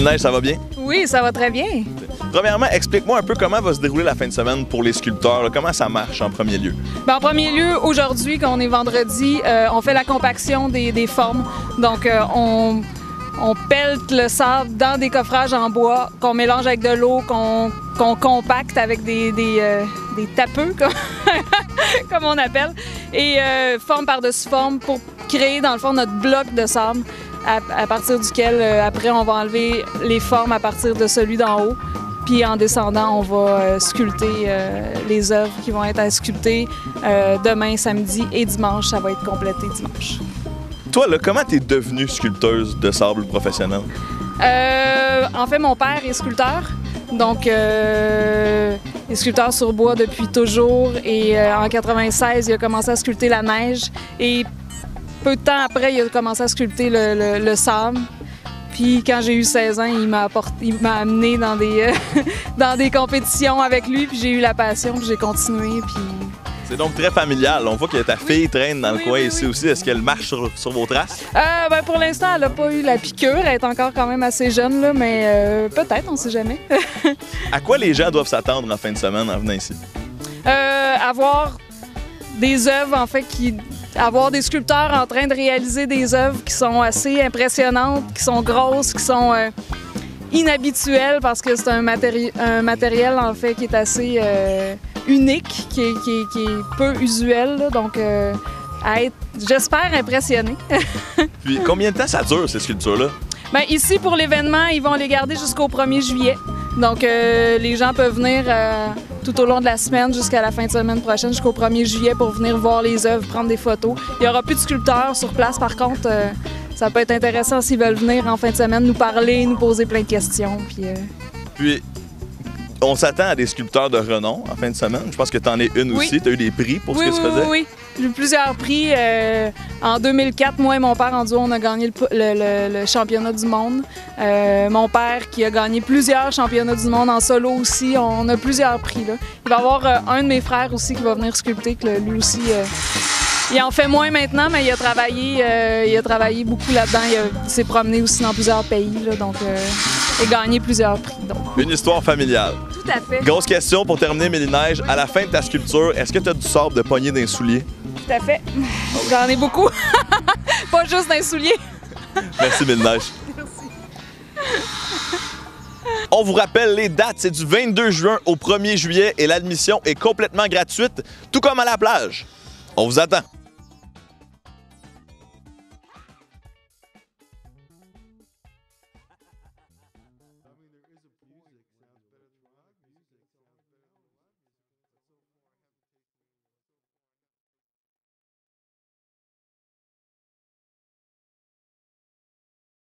Neige, ça va bien? Oui, ça va très bien. Premièrement, explique-moi un peu comment va se dérouler la fin de semaine pour les sculpteurs. Là. Comment ça marche en premier lieu? En premier lieu, aujourd'hui, quand on est vendredi, on fait la compaction des formes. Donc, on pèlte le sable dans des coffrages en bois qu'on mélange avec de l'eau, qu'on compacte avec des tapeux, comme on appelle, et forme par-dessus forme pour créer, dans le fond, notre bloc de sable. À partir duquel, après, on va enlever les formes à partir de celui d'en haut. Puis en descendant, on va sculpter les œuvres qui vont être à sculpter demain, samedi et dimanche. Ça va être complété dimanche. Toi, là, comment t'es devenue sculpteuse de sable professionnelle? En fait, mon père est sculpteur. Donc, il est sculpteur sur bois depuis toujours. Et en 96, il a commencé à sculpter la neige. Et peu de temps après, il a commencé à sculpter le sable. Puis quand j'ai eu 16 ans, il m'a amené dans des, dans des compétitions avec lui. Puis j'ai eu la passion, puis j'ai continué. Puis... C'est donc très familial. On voit que ta fille traîne dans le coin ici aussi. Est-ce qu'elle marche sur vos traces? Pour l'instant, elle n'a pas eu la piqûre. Elle est encore quand même assez jeune, là, mais peut-être, on ne sait jamais. À quoi les gens doivent s'attendre en fin de semaine en venant ici? Avoir des œuvres, en fait, avoir des sculpteurs en train de réaliser des œuvres qui sont assez impressionnantes, qui sont grosses, qui sont inhabituelles parce que c'est un matériel, en fait, qui est assez unique, qui est peu usuel. Là, donc, à être, j'espère, impressionné. Puis, combien de temps ça dure, ces sculptures-là? Bien, ici, pour l'événement, ils vont les garder jusqu'au 1er juillet. Donc, les gens peuvent venir tout au long de la semaine jusqu'à la fin de semaine prochaine, jusqu'au 1er juillet, pour venir voir les œuvres, prendre des photos. Il n'y aura plus de sculpteurs sur place, par contre, ça peut être intéressant s'ils veulent venir en fin de semaine, nous parler, nous poser plein de questions. Puis on s'attend à des sculpteurs de renom en fin de semaine. Je pense que tu en es une aussi. Tu as eu des prix pour ce que tu faisais? Oui. J'ai eu plusieurs prix. En 2004, moi et mon père en duo, on a gagné le championnat du monde. Mon père qui a gagné plusieurs championnats du monde en solo aussi. On a plusieurs prix. Là. Il va y avoir un de mes frères aussi qui va venir sculpter, que lui aussi... il en fait moins maintenant, mais il a travaillé beaucoup là-dedans. Il s'est promené aussi dans plusieurs pays, là, donc il a gagné plusieurs prix. Donc. Une histoire familiale. Tout à fait. Grosse question pour terminer, Mélie-Neige. À la fin de ta sculpture, est-ce que tu as du sable de poignée dans les souliers? Tout à fait. J'en ai beaucoup. Pas juste dans les souliers. Merci, Mélie-Neige. Merci. On vous rappelle les dates, c'est du 22 juin au 1er juillet et l'admission est complètement gratuite, tout comme à la plage. On vous attend.